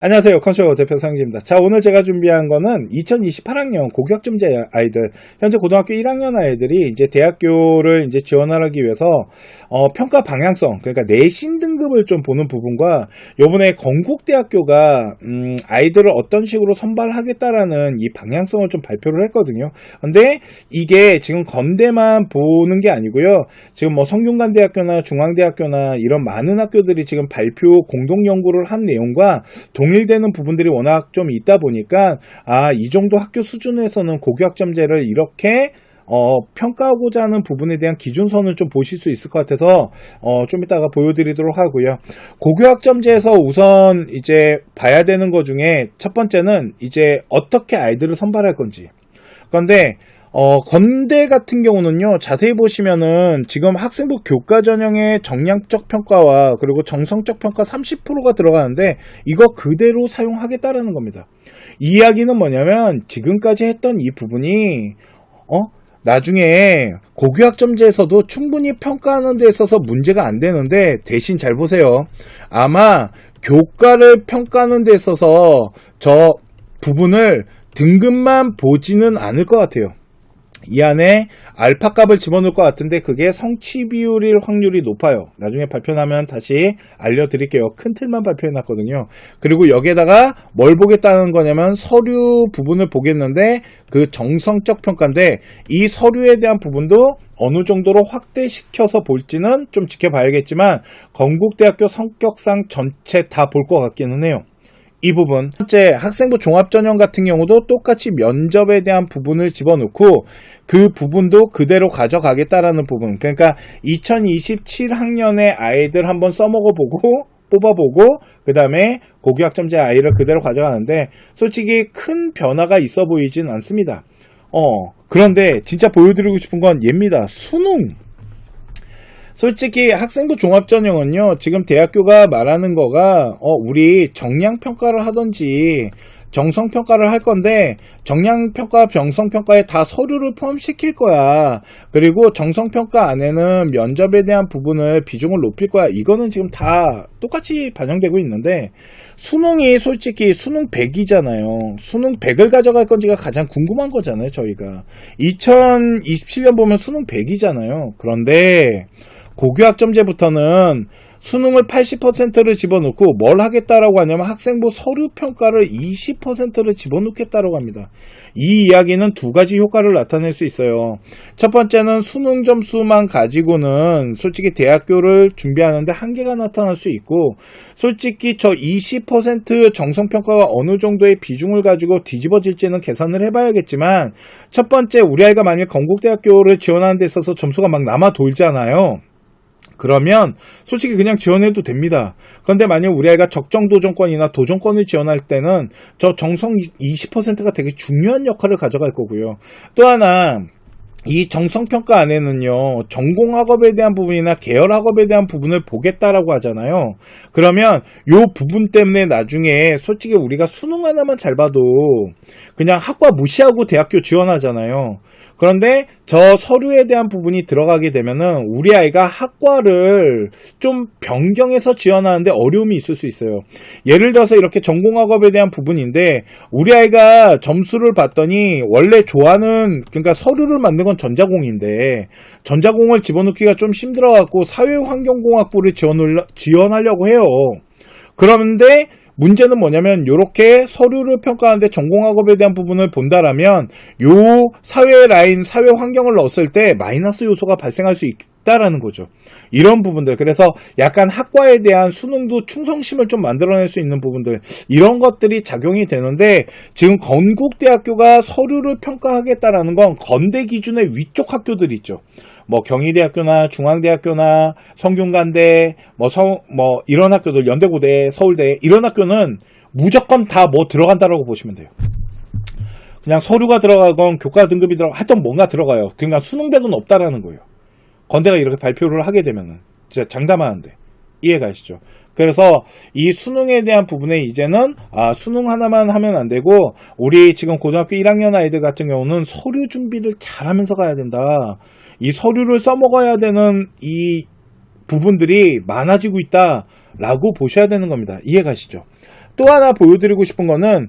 안녕하세요. 컨쇼 대표 상진입니다. 자, 오늘 제가 준비한 거는 2028학년 고교학점제 아이들, 현재 고등학교 1학년 아이들이 이제 대학교를 이제 지원하기 위해서 평가 방향성, 그러니까 내신 등급을 좀 보는 부분과 요번에 건국대학교가 아이들을 어떤 식으로 선발하겠다라는 이 방향성을 좀 발표를 했거든요. 근데 이게 지금 건대만 보는 게 아니고요. 지금 뭐 성균관대학교나 중앙대학교나 이런 많은 학교들이 지금 발표 공동 연구를 한 내용과 동일되는 부분들이 워낙 좀 있다 보니까 이 정도 학교 수준에서는 고교학점제를 이렇게 평가하고자 하는 부분에 대한 기준선을 좀 보실 수 있을 것 같아서 좀 이따가 보여드리도록 하고요. 고교학점제에서 우선 이제 봐야 되는 것 중에 첫 번째는 이제 어떻게 아이들을 선발할 건지. 그런데 건대 같은 경우는요, 자세히 보시면은 지금 학생부 교과 전형의 정량적 평가와 그리고 정성적 평가 30%가 들어가는데 이거 그대로 사용하겠다라는 겁니다. 이 이야기는 뭐냐면 지금까지 했던 이 부분이 나중에 고교학점제에서도 충분히 평가하는 데 있어서 문제가 안 되는데, 대신 잘 보세요. 아마 교과를 평가하는 데 있어서 저 부분을 등급만 보지는 않을 것 같아요. 이 안에 알파 값을 집어넣을 것 같은데 그게 성취 비율일 확률이 높아요. 나중에 발표하면 다시 알려드릴게요. 큰 틀만 발표해놨거든요. 그리고 여기에다가 뭘 보겠다는 거냐면 서류 부분을 보겠는데 그 정성적 평가인데 이 서류에 대한 부분도 어느 정도로 확대시켜서 볼지는 좀 지켜봐야겠지만 건국대학교 성격상 전체 다 볼 것 같기는 해요. 이 부분. 첫 번째, 학생부 종합전형 같은 경우도 똑같이 면접에 대한 부분을 집어넣고 그 부분도 그대로 가져가겠다라는 부분. 그러니까 2027학년의 아이들 한번 써먹어보고 뽑아보고 그 다음에 고교학점제 아이를 그대로 가져가는데 솔직히 큰 변화가 있어 보이진 않습니다. 그런데 진짜 보여드리고 싶은 건 얘입니다. 수능. 솔직히 학생부 종합전형은요, 지금 대학교가 말하는 거가, 우리 정량평가를 하든지, 정성평가를 할 건데, 정량평가, 병성평가에 다 서류를 포함시킬 거야. 그리고 정성평가 안에는 면접에 대한 부분을 비중을 높일 거야. 이거는 지금 다 똑같이 반영되고 있는데, 수능이 솔직히 수능 100이잖아요. 수능 100을 가져갈 건지가 가장 궁금한 거잖아요, 저희가. 2027년 보면 수능 100이잖아요. 그런데, 고교학점제부터는 수능을 80%를 집어넣고 뭘 하겠다라고 하냐면 학생부 서류 평가를 20%를 집어넣겠다라고 합니다. 이 이야기는 두 가지 효과를 나타낼 수 있어요. 첫 번째는 수능 점수만 가지고는 솔직히 대학교를 준비하는데 한계가 나타날 수 있고, 솔직히 저 20% 정성평가가 어느 정도의 비중을 가지고 뒤집어질지는 계산을 해봐야겠지만, 첫 번째 우리 아이가 만약 건국대학교를 지원하는 데 있어서 점수가 막 남아 돌잖아요. 그러면 솔직히 그냥 지원해도 됩니다. 그런데 만약 우리 아이가 적정도전권이나 도전권을 지원할 때는 저 정성 20%가 되게 중요한 역할을 가져갈 거고요. 또 하나, 이 정성평가 안에는요, 전공학업에 대한 부분이나 계열학업에 대한 부분을 보겠다라고 하잖아요. 그러면 요 부분 때문에 나중에 솔직히 우리가 수능 하나만 잘 봐도 그냥 학과 무시하고 대학교 지원하잖아요. 그런데 저 서류에 대한 부분이 들어가게 되면은 우리 아이가 학과를 좀 변경해서 지원하는데 어려움이 있을 수 있어요. 예를 들어서 이렇게 전공학업에 대한 부분인데 우리 아이가 점수를 봤더니 원래 좋아하는, 그러니까 서류를 만든 건 전자공인데 전자공을 집어넣기가 좀 힘들어갖고 사회환경공학부를 지원하려고 해요. 그런데 문제는 뭐냐면 요렇게 서류를 평가하는데 전공학업에 대한 부분을 본다라면 요 사회 라인, 사회 환경을 넣었을 때 마이너스 요소가 발생할 수 있다라는 거죠. 이런 부분들. 그래서 약간 학과에 대한 수능도 충성심을 좀 만들어낼 수 있는 부분들, 이런 것들이 작용이 되는데, 지금 건국대학교가 서류를 평가하겠다라는 건 건대 기준의 위쪽 학교들 있죠. 뭐 경희대학교나 중앙대학교나 성균관대, 뭐 이런 학교들, 연대고대, 서울대, 이런 학교는 무조건 다 뭐 들어간다라고 보시면 돼요. 그냥 서류가 들어가건 교과 등급이 하여튼 뭔가 들어가요. 그러니까 수능 100은 없다라는 거예요. 건대가 이렇게 발표를 하게 되면은 진짜 장담하는데 이해가 가시죠? 그래서 이 수능에 대한 부분에 이제는 수능 하나만 하면 안 되고 우리 지금 고등학교 1학년 아이들 같은 경우는 서류 준비를 잘하면서 가야 된다. 이 서류를 써먹어야 되는 이 부분들이 많아지고 있다. 라고 보셔야 되는 겁니다. 이해 가시죠? 또 하나 보여드리고 싶은 거는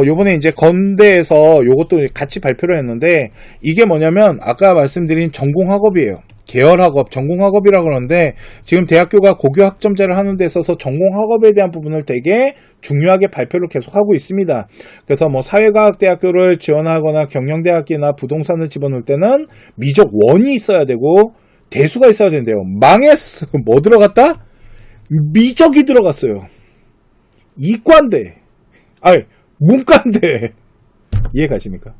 요번에 이제 건대에서 요것도 같이 발표를 했는데, 이게 뭐냐면 아까 말씀드린 전공학업이에요. 계열학업, 전공학업이라 그러는데, 지금 대학교가 고교학점제를 하는 데 있어서 전공학업에 대한 부분을 되게 중요하게 발표를 계속하고 있습니다. 그래서 뭐 사회과학대학교를 지원하거나 경영대학교나 부동산을 집어넣을 때는 미적 원이 있어야 되고 대수가 있어야 된대요. 망했어. 뭐 들어갔다? 미적이 들어갔어요. 이과인데, 문과인데. 이해 가십니까?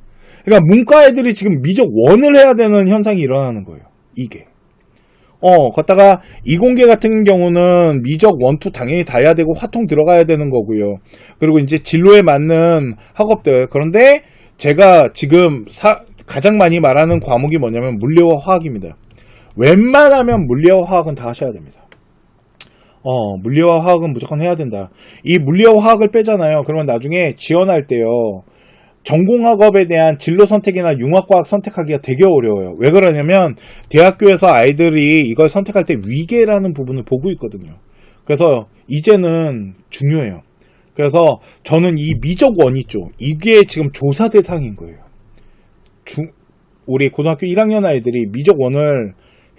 그러니까 문과 애들이 지금 미적 원을 해야 되는 현상이 일어나는 거예요. 이게. 걷다가 이공계 같은 경우는 미적 1, 2 당연히 다 해야 되고 화통 들어가야 되는 거고요. 그리고 이제 진로에 맞는 학업들. 그런데 제가 지금 가장 많이 말하는 과목이 뭐냐면 물리와 화학입니다. 웬만하면 물리와 화학은 다 하셔야 됩니다. 물리와 화학은 무조건 해야 된다. 이 물리와 화학을 빼잖아요. 그러면 나중에 지원할 때요, 전공학업에 대한 진로 선택이나 융합과학 선택하기가 되게 어려워요. 왜 그러냐면 대학교에서 아이들이 이걸 선택할 때 위계라는 부분을 보고 있거든요. 그래서 이제는 중요해요. 그래서 저는 이 미적 원 있죠, 이게 지금 조사 대상인 거예요. 우리 고등학교 1학년 아이들이 미적 원을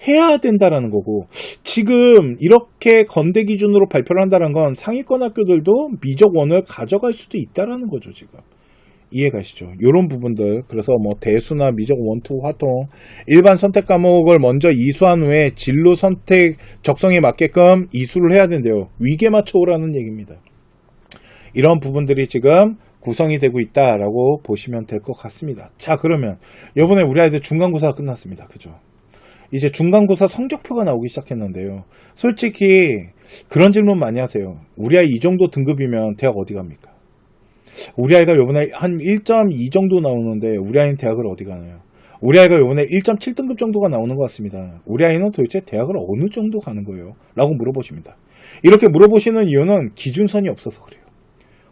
해야 된다라는 거고, 지금 이렇게 건대 기준으로 발표를 한다는 건 상위권 학교들도 미적 원을 가져갈 수도 있다라는 거죠, 지금. 이해 가시죠? 이런 부분들. 그래서 뭐 대수나 미적 1, 2 화통, 일반 선택 과목을 먼저 이수한 후에 진로 선택 적성에 맞게끔 이수를 해야 된대요. 위계 맞춰오라는 얘기입니다. 이런 부분들이 지금 구성이 되고 있다라고 보시면 될 것 같습니다. 자, 그러면 이번에 우리 아이들 중간고사가 끝났습니다. 그죠? 이제 중간고사 성적표가 나오기 시작했는데요. 솔직히 그런 질문 많이 하세요. 우리 아이 이 정도 등급이면 대학 어디 갑니까? 우리 아이가 요번에 한 1.2 정도 나오는데 우리 아이는 대학을 어디 가나요? 우리 아이가 요번에 1.7등급 정도가 나오는 것 같습니다. 우리 아이는 도대체 대학을 어느 정도 가는 거예요? 라고 물어보십니다. 이렇게 물어보시는 이유는 기준선이 없어서 그래요.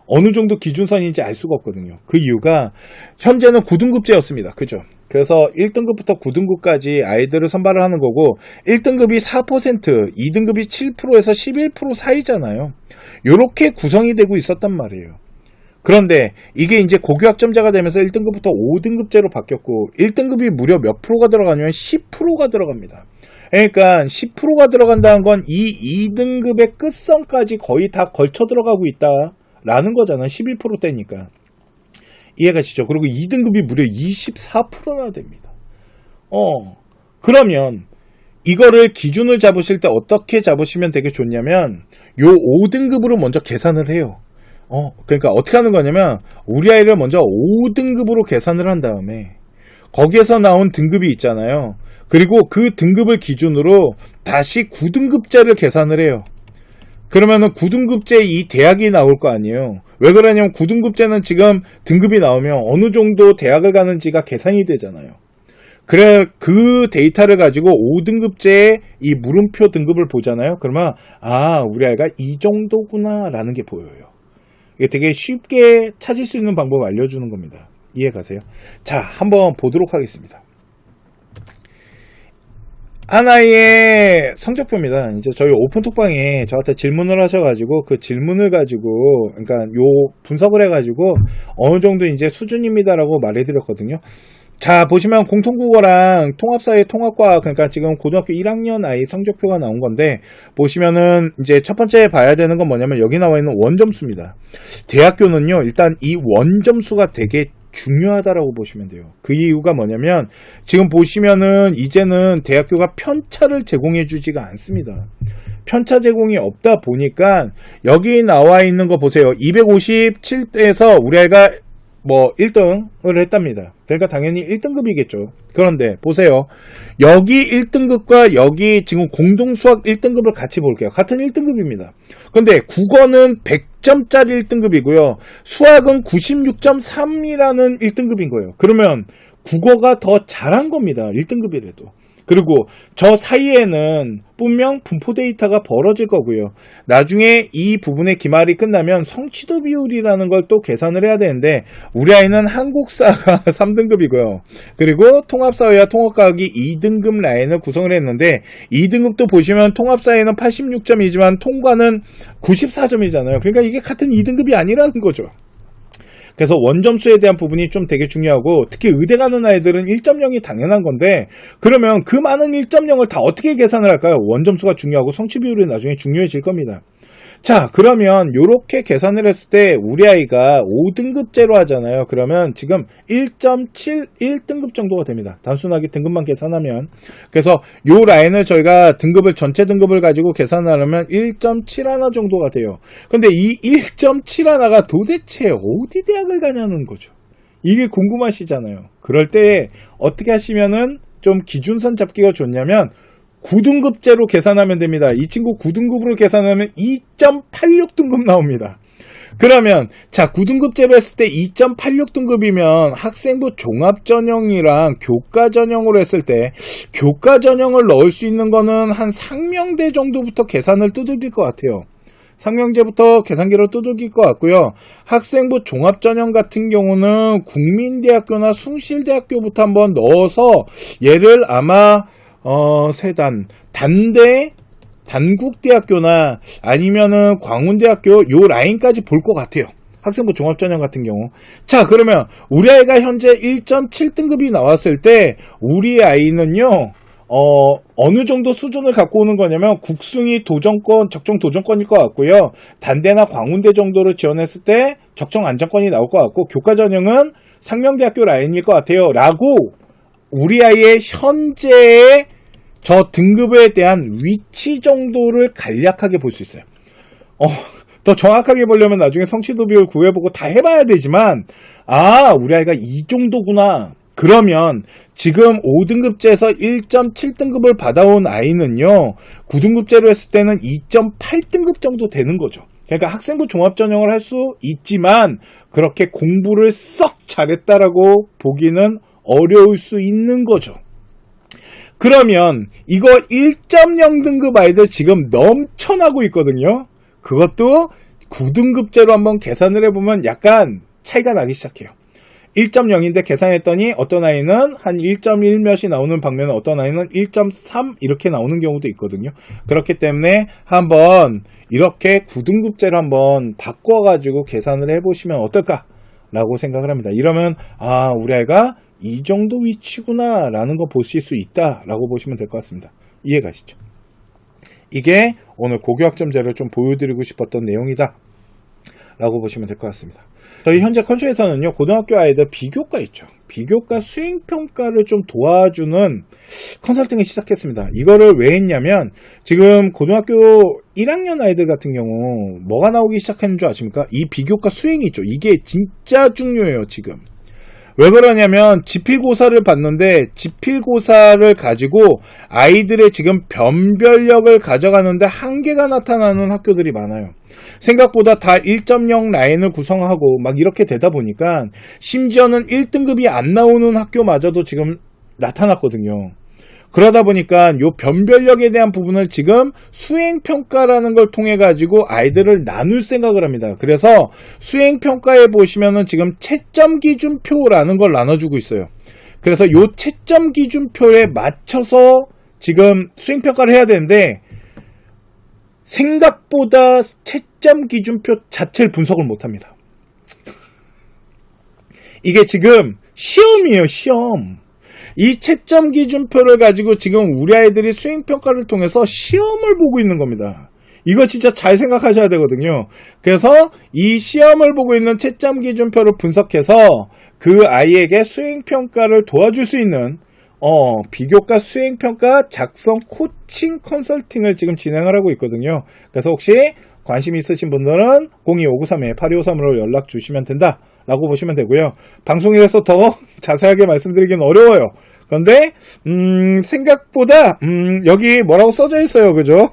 어느 정도 기준선인지 알 수가 없거든요. 그 이유가 현재는 9등급제였습니다. 그죠? 그래서 1등급부터 9등급까지 아이들을 선발을 하는 거고, 1등급이 4%, 2등급이 7%에서 11% 사이잖아요. 이렇게 구성이 되고 있었단 말이에요. 그런데 이게 이제 고교학점제가 되면서 1등급부터 5등급제로 바뀌었고, 1등급이 무려 몇 프로가 들어가냐면 10%가 들어갑니다. 그러니까 10%가 들어간다는 건 이 2등급의 끝선까지 거의 다 걸쳐 들어가고 있다라는 거잖아요. 11%대니까. 이해가시죠? 그리고 2등급이 무려 24%나 됩니다. 그러면 이거를 기준을 잡으실 때 어떻게 잡으시면 되게 좋냐면, 요 5등급으로 먼저 계산을 해요. 그러니까 어떻게 하는 거냐면, 우리 아이를 먼저 5등급으로 계산을 한 다음에 거기에서 나온 등급이 있잖아요. 그리고 그 등급을 기준으로 다시 9등급제를 계산을 해요. 그러면은 9등급제 이 대학이 나올 거 아니에요. 왜 그러냐면 9등급제는 지금 등급이 나오면 어느 정도 대학을 가는지가 계산이 되잖아요. 그래, 그 데이터를 가지고 5등급제의 이 물음표 등급을 보잖아요. 그러면 우리 아이가 이 정도구나 라는 게 보여요. 이게 되게 쉽게 찾을 수 있는 방법 알려주는 겁니다. 이해 가세요? 자, 한번 보도록 하겠습니다. 하나의 성적표입니다. 이제 저희 오픈톡방에 저한테 질문을 하셔가지고 그 질문을 가지고, 그러니까 요 분석을 해가지고 어느 정도 이제 수준입니다라고 말해드렸거든요. 자, 보시면 공통국어랑 통합사회 통합과학, 그러니까 지금 고등학교 1학년 아이 성적표가 나온 건데, 보시면은 이제 첫 번째 봐야 되는 건 뭐냐면 여기 나와 있는 원점수입니다. 대학교는요, 일단 이 원점수가 되게 중요하다라고 보시면 돼요. 그 이유가 뭐냐면 지금 보시면은 이제는 대학교가 편차를 제공해 주지가 않습니다. 편차 제공이 없다 보니까 여기 나와 있는 거 보세요. 257에서 우리 아이가 뭐 1등을 했답니다. 그러니까 당연히 1등급이겠죠. 그런데 보세요. 여기 1등급과 여기 지금 공동수학 1등급을 같이 볼게요. 같은 1등급입니다. 근데 국어는 100점짜리 1등급이고요. 수학은 96.3이라는 1등급인 거예요. 그러면 국어가 더 잘한 겁니다. 1등급이라도. 그리고 저 사이에는 분명 분포 데이터가 벌어질 거고요. 나중에 이 부분의 기말이 끝나면 성취도 비율이라는 걸 또 계산을 해야 되는데 우리 아이는 한국사가 3등급이고요. 그리고 통합사회와 통합과학이 2등급 라인을 구성을 했는데 2등급도 보시면 통합사회는 86점이지만 통과는 94점이잖아요. 그러니까 이게 같은 2등급이 아니라는 거죠. 그래서 원점수에 대한 부분이 좀 되게 중요하고 특히 의대 가는 아이들은 1.0이 당연한 건데 그러면 그 많은 1.0을 다 어떻게 계산을 할까요? 원점수가 중요하고 성취 비율이 나중에 중요해질 겁니다. 자, 그러면 이렇게 계산을 했을 때 우리 아이가 5등급제로 하잖아요. 그러면 지금 1.71등급 정도가 됩니다. 단순하게 등급만 계산하면. 그래서 요 라인을 저희가 등급을 전체 등급을 가지고 계산하려면 1.71 정도가 돼요. 근데 이 1.71가 도대체 어디 대학을 가냐는 거죠. 이게 궁금하시잖아요. 그럴 때 어떻게 하시면은 좀 기준선 잡기가 좋냐면 9등급제로 계산하면 됩니다. 이 친구 9등급으로 계산하면 2.86등급 나옵니다. 그러면 자 9등급제로 했을 때 2.86등급이면 학생부 종합전형이랑 교과전형으로 했을 때 교과전형을 넣을 수 있는 거는 한 상명대 정도부터 계산을 두들길 것 같아요. 상명제부터 계산기로 두들길 것 같고요. 학생부 종합전형 같은 경우는 국민대학교나 숭실대학교부터 한번 넣어서 얘를 아마 단대, 단국대학교나 아니면은 광운대학교 요 라인까지 볼 것 같아요. 학생부 종합전형 같은 경우. 자, 그러면 우리 아이가 현재 1.7등급이 나왔을 때 우리 아이는요, 어느 정도 수준을 갖고 오는 거냐면 국숭이 도전권, 적정 도전권일 것 같고요. 단대나 광운대 정도로 지원했을 때 적정 안정권이 나올 것 같고 교과전형은 상명대학교 라인일 것 같아요. 라고 우리 아이의 현재의 저 등급에 대한 위치 정도를 간략하게 볼 수 있어요. 더 정확하게 보려면 나중에 성취도 비율 구해보고 다 해봐야 되지만, 우리 아이가 이 정도구나. 그러면 지금 5등급제에서 1.7등급을 받아온 아이는요, 9등급제로 했을 때는 2.8등급 정도 되는 거죠. 그러니까 학생부 종합전형을 할 수 있지만, 그렇게 공부를 썩 잘했다라고 보기는 어려울 수 있는 거죠. 그러면 이거 1.0 등급 아이들 지금 넘쳐나고 있거든요. 그것도 9등급제로 한번 계산을 해보면 약간 차이가 나기 시작해요. 1.0인데 계산했더니 어떤 아이는 한 1.1 몇이 나오는 방면에 어떤 아이는 1.3 이렇게 나오는 경우도 있거든요. 그렇기 때문에 한번 이렇게 9등급제로 한번 바꿔가지고 계산을 해보시면 어떨까라고 생각을 합니다. 이러면 우리 아이가 이 정도 위치구나 라는 거 보실 수 있다 라고 보시면 될 것 같습니다. 이해가시죠? 이게 오늘 고교학점제를 좀 보여드리고 싶었던 내용이다 라고 보시면 될 것 같습니다. 저희 현재 컨쇼에서는요, 고등학교 아이들 비교과 있죠. 비교과 수행평가를 좀 도와주는 컨설팅을 시작했습니다. 이거를 왜 했냐면, 지금 고등학교 1학년 아이들 같은 경우, 뭐가 나오기 시작하는 줄 아십니까? 이 비교과 수행이 있죠. 이게 진짜 중요해요, 지금. 왜 그러냐면 지필고사를 봤는데 지필고사를 가지고 아이들의 지금 변별력을 가져가는데 한계가 나타나는 학교들이 많아요. 생각보다 다 1.0 라인을 구성하고 막 이렇게 되다 보니까 심지어는 1등급이 안 나오는 학교마저도 지금 나타났거든요. 그러다 보니까 요 변별력에 대한 부분을 지금 수행평가라는 걸 통해 가지고 아이들을 나눌 생각을 합니다. 그래서 수행평가에 보시면은 지금 채점 기준표라는 걸 나눠주고 있어요. 그래서 요 채점 기준표에 맞춰서 지금 수행평가를 해야 되는데 생각보다 채점 기준표 자체를 분석을 못합니다. 이게 지금 시험이에요, 시험. 이 채점 기준표를 가지고 지금 우리 아이들이 수행평가를 통해서 시험을 보고 있는 겁니다. 이거 진짜 잘 생각하셔야 되거든요. 그래서 이 시험을 보고 있는 채점 기준표를 분석해서 그 아이에게 수행평가를 도와줄 수 있는 비교과 수행평가 작성 코칭 컨설팅을 지금 진행을 하고 있거든요. 그래서 혹시 관심 있으신 분들은 02593-8253으로 연락 주시면 된다 라고 보시면 되고요. 방송에서 더 자세하게 말씀드리긴 어려워요. 그런데 생각보다 여기 뭐라고 써져 있어요, 그죠?